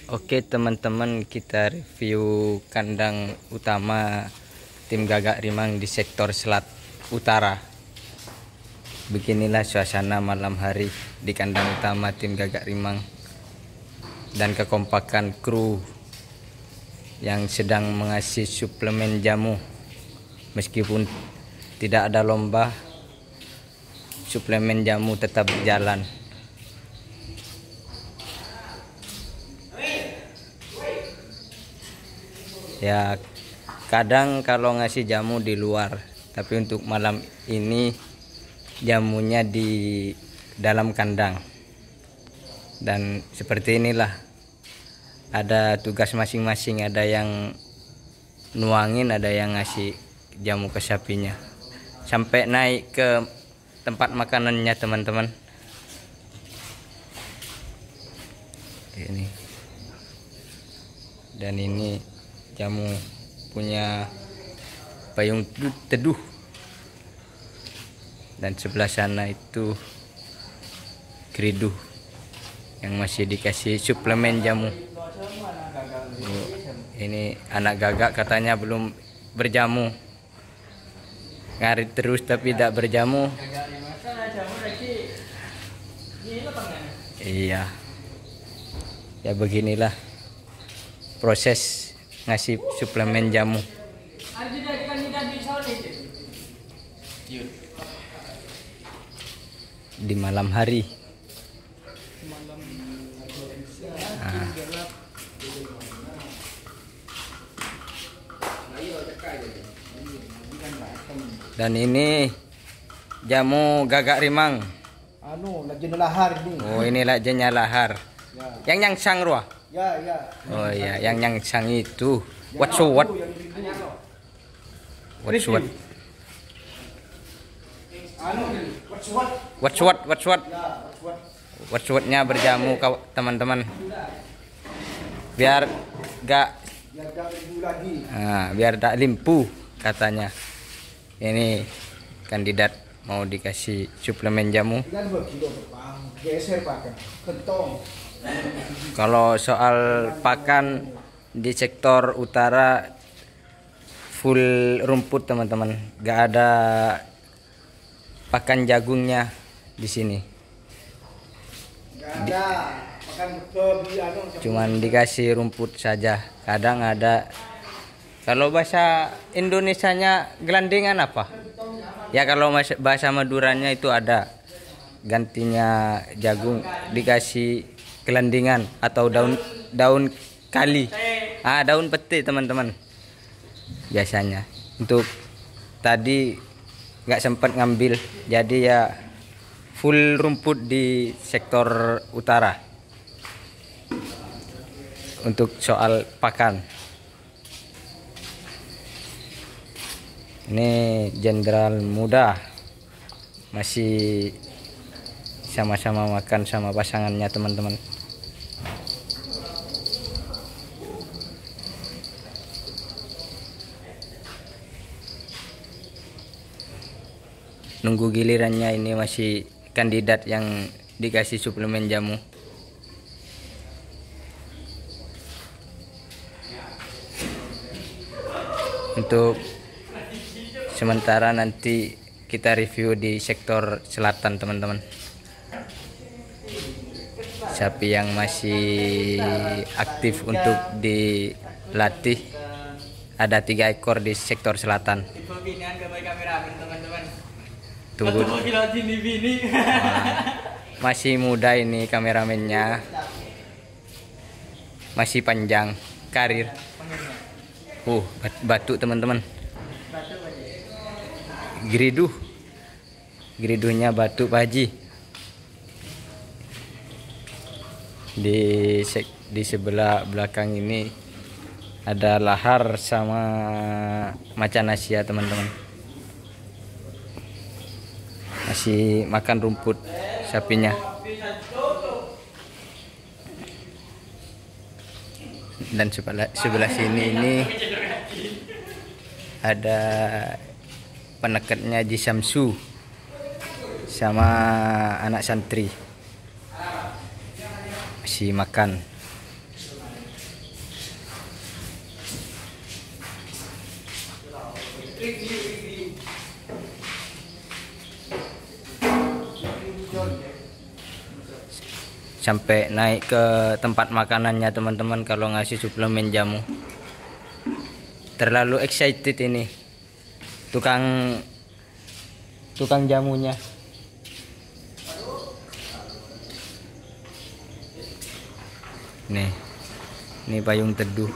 Oke teman-teman, kita review kandang utama tim Gagak Rimang di sektor Selat Utara. Beginilah suasana malam hari di kandang utama tim Gagak Rimang dan kekompakan kru yang sedang mengasih suplemen jamu. Meskipun tidak ada lomba, suplemen jamu tetap berjalan. Ya, kadang kalau ngasih jamu di luar, tapi untuk malam ini jamunya di dalam kandang. Dan seperti inilah, ada tugas masing-masing, ada yang nuangin, ada yang ngasih jamu ke sapinya sampai naik ke tempat makanannya teman-teman. Ini dan ini jamu punya payung teduh, dan sebelah sana itu geriduh yang masih dikasih suplemen jamu. Ini anak gagak katanya belum berjamu, ngarit terus tapi tidak berjamu. Iya, ya beginilah proses ngasih suplemen jamu di malam hari. Dan ini jamu Gagak Rimang. Lajen lahar ini. Oh, ini lajennya lahar. Ya. Yang nyangsang ruah. Ya, ya. Oh iya, yang nyangsang itu. What so what? What so what? What so what? What so what? What so what-nya berjamu teman-teman. Biar gak biar tak limpu katanya. Ini kandidat mau dikasih suplemen jamu. Kalau soal pakan di sektor utara full rumput teman-teman, gak ada pakan jagungnya di sini. Cuman dikasih rumput saja. Kadang ada, kalau bahasa Indonesianya gelandingan apa? Ya kalau bahasa Maduranya itu ada gantinya jagung, dikasih gelandingan atau daun kali. Daun peti teman-teman. Biasanya. Untuk tadi nggak sempat ngambil, jadi ya full rumput di sektor utara. Untuk soal pakan, ini jenderal muda masih sama-sama makan sama pasangannya teman-teman. Nunggu gilirannya, ini masih kandidat yang dikasih suplemen jamu. Untuk sementara nanti kita review di sektor selatan teman-teman. Sapi yang masih aktif untuk dilatih ada 3 ekor di sektor selatan. Tunggu. Masih muda ini kameramennya, masih panjang karir. Batuk teman-teman. Geriduhnya batuk Pak Haji. Di sebelah belakang ini ada lahar sama macan Asia teman-teman. Masih makan rumput sapinya. Dan sebelah sini ini ada penekatnya Ji Samsu sama anak santri masih makan. Sampai naik ke tempat makanannya teman-teman kalau ngasih suplemen jamu. Terlalu excited ini tukang jamunya. Nih, ini payung teduh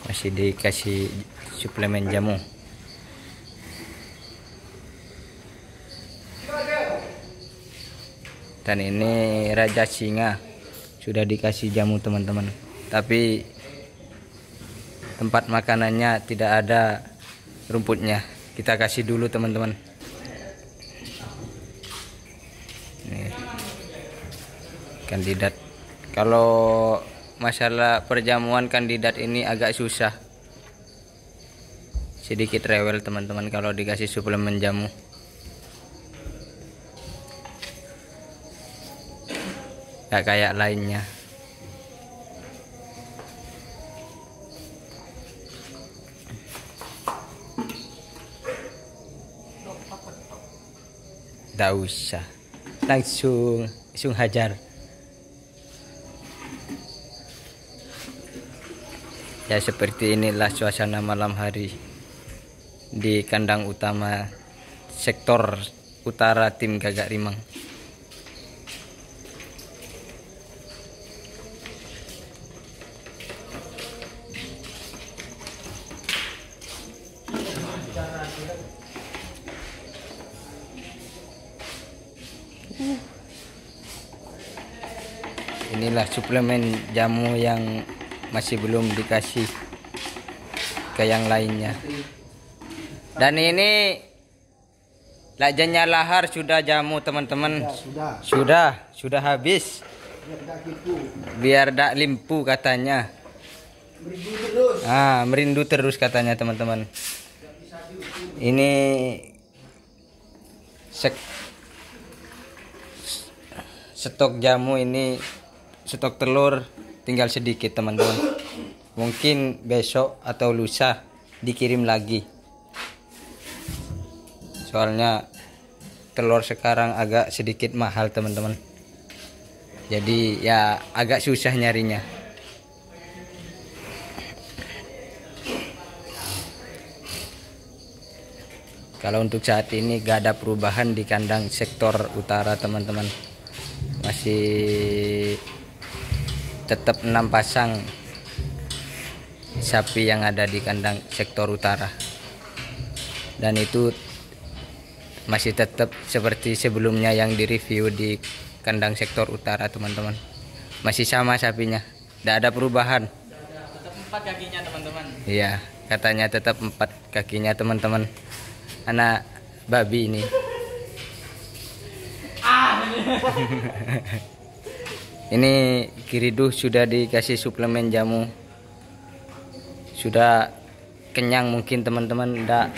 masih dikasih suplemen jamu. Dan ini raja singa sudah dikasih jamu teman-teman, tapi tempat makanannya tidak ada rumputnya. Kita kasih dulu teman-teman. Nih, kandidat. Kalau masalah perjamuan kandidat ini agak susah, sedikit rewel teman-teman kalau dikasih suplemen jamu. Gak kayak lainnya. Gak usah, langsung hajar. Ya seperti inilah suasana malam hari di kandang utama sektor utara tim Gagak Rimang. Inilah suplemen jamu yang masih belum dikasih ke yang lainnya. Dan ini lajennya lahar sudah jamu teman-teman. Sudah habis. Biar dak limpu katanya. Merindu terus katanya teman-teman. Ini stok jamu ini, stok telur tinggal sedikit teman-teman. Mungkin besok atau lusa dikirim lagi. Soalnya telur sekarang agak sedikit mahal teman-teman. Jadi ya agak susah nyarinya. Kalau untuk saat ini gak ada perubahan di kandang sektor utara teman-teman. Masih tetap 6 pasang sapi yang ada di kandang sektor utara. Dan itu masih tetap seperti sebelumnya yang direview di kandang sektor utara teman-teman. Masih sama sapinya, tidak ada perubahan. Tetap 4 kakinya teman-teman. Iya, katanya tetap 4 kakinya teman-teman. Anak babi ini. Ini Kiriduh sudah dikasih suplemen jamu. Sudah kenyang mungkin teman-teman, ndak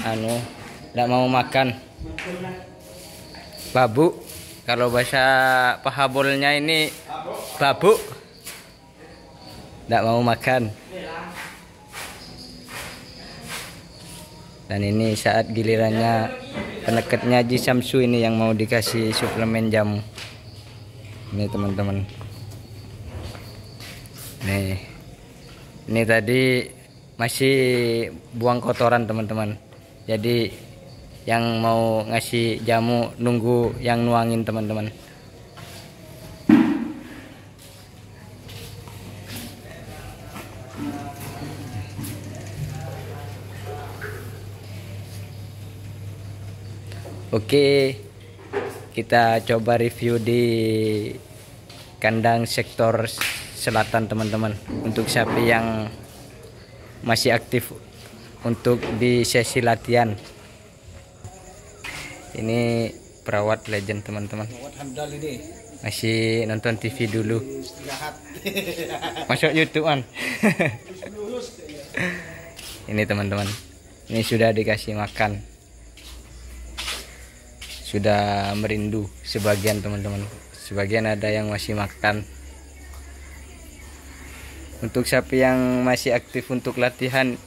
mau makan. Babu, kalau bahasa pahabolnya ini babu. Ndak mau makan. Dan ini saat gilirannya peneketnya Haji Samsu ini yang mau dikasih suplemen jamu. Ini teman-teman. Nih, ini tadi masih buang kotoran teman-teman. Jadi yang mau ngasih jamu nunggu yang nuangin teman-teman. Oke, kita coba review di kandang sektor selatan teman-teman. Untuk sapi yang masih aktif untuk di sesi latihan. Ini perawat legend teman-teman. Masih nonton TV dulu. Masuk YouTube kan. Ini teman-teman. Ini sudah dikasih makan. Sudah merindu sebagian teman-teman. Sebagian ada yang masih makan. Untuk sapi yang masih aktif untuk latihan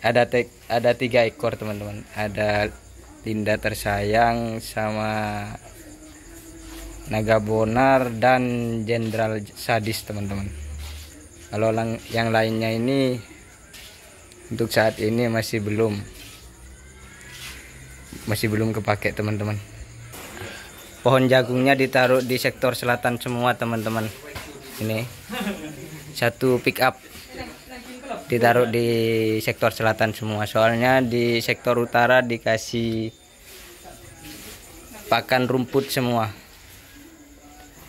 ada 3 ekor teman-teman. Ada Linda tersayang sama naga bonar dan jenderal sadis teman-teman. Kalau yang lainnya ini untuk saat ini masih belum kepake teman-teman. Pohon jagungnya ditaruh di sektor selatan semua teman-teman. Ini satu pick up ditaruh di sektor selatan semua, soalnya di sektor utara dikasih pakan rumput semua.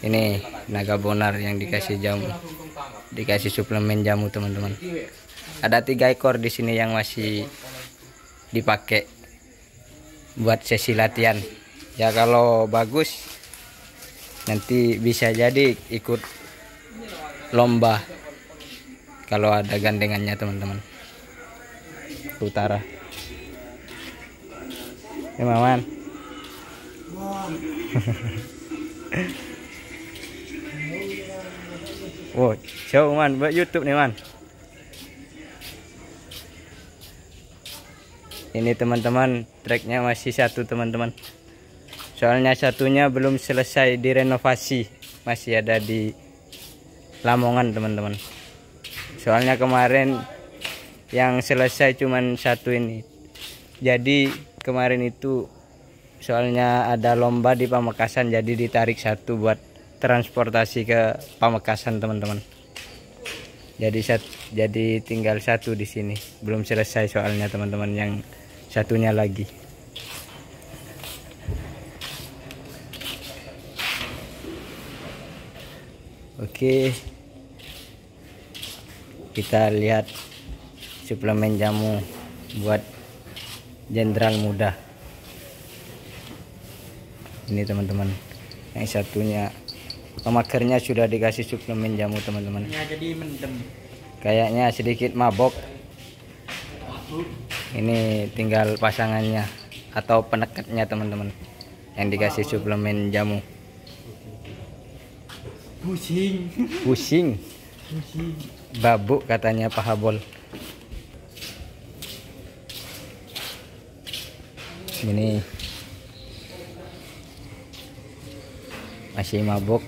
Ini naga bonar yang dikasih jamu, dikasih suplemen jamu teman-teman. Ada 3 ekor di sini yang masih dipakai buat sesi latihan. Ya kalau bagus nanti bisa jadi ikut lomba kalau ada gandengannya teman-teman. Utara. Ini Maman. Wow, show man buat YouTube nih man. Ini teman-teman, treknya masih satu teman-teman. Soalnya satunya belum selesai direnovasi, masih ada di Lamongan teman-teman. Soalnya kemarin yang selesai cuman satu ini. Jadi kemarin itu soalnya ada lomba di Pamekasan, jadi ditarik satu buat transportasi ke Pamekasan teman-teman. Jadi tinggal satu di sini, belum selesai soalnya teman-teman, yang satunya lagi. Oke, kita lihat suplemen jamu buat jenderal muda. Ini teman-teman, yang satunya pemakernya sudah dikasih suplemen jamu teman-teman. Ya, jadi mendem. Kayaknya sedikit mabok. Ini tinggal pasangannya atau penekatnya teman-teman, yang dikasih suplemen jamu. Pusing babuk katanya Pak Habol. Ini masih mabuk,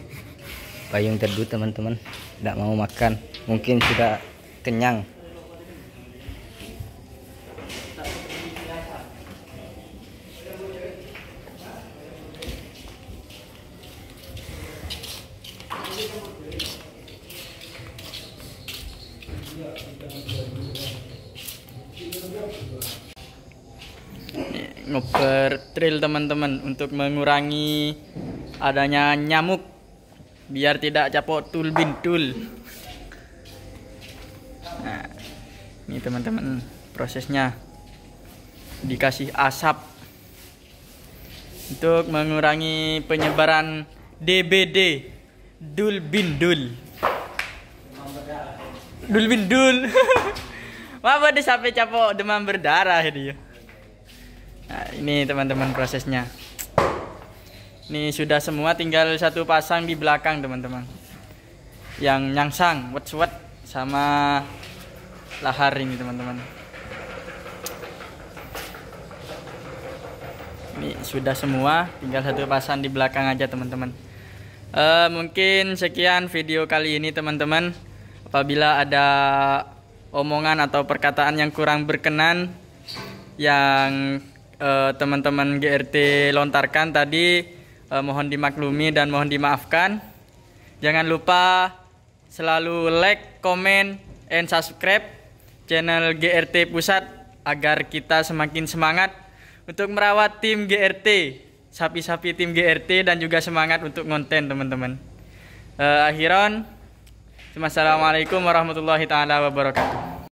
payung teduh teman-teman, tidak mau makan, mungkin sudah kenyang. Ngoper trail teman-teman untuk mengurangi adanya nyamuk biar tidak capok tul bintul. Nah, ini teman-teman prosesnya, dikasih asap untuk mengurangi penyebaran DBD, dul bindul. Dul bindul. Apa deh sampai capok demam berdarah dia. Nah, ini teman-teman prosesnya. Ini sudah semua, tinggal satu pasang di belakang teman-teman, yang nyangsang, wet sama lahar ini teman-teman. Ini sudah semua, tinggal satu pasang di belakang aja teman-teman. Mungkin sekian video kali ini teman-teman. Apabila ada omongan atau perkataan yang kurang berkenan yang teman-teman GRT lontarkan tadi, mohon dimaklumi dan mohon dimaafkan. Jangan lupa selalu like, comment, and subscribe channel GRT Pusat agar kita semakin semangat untuk merawat tim GRT, sapi-sapi tim GRT, dan juga semangat untuk konten teman-teman. Akhiran, assalamualaikum warahmatullahi taala wabarakatuh.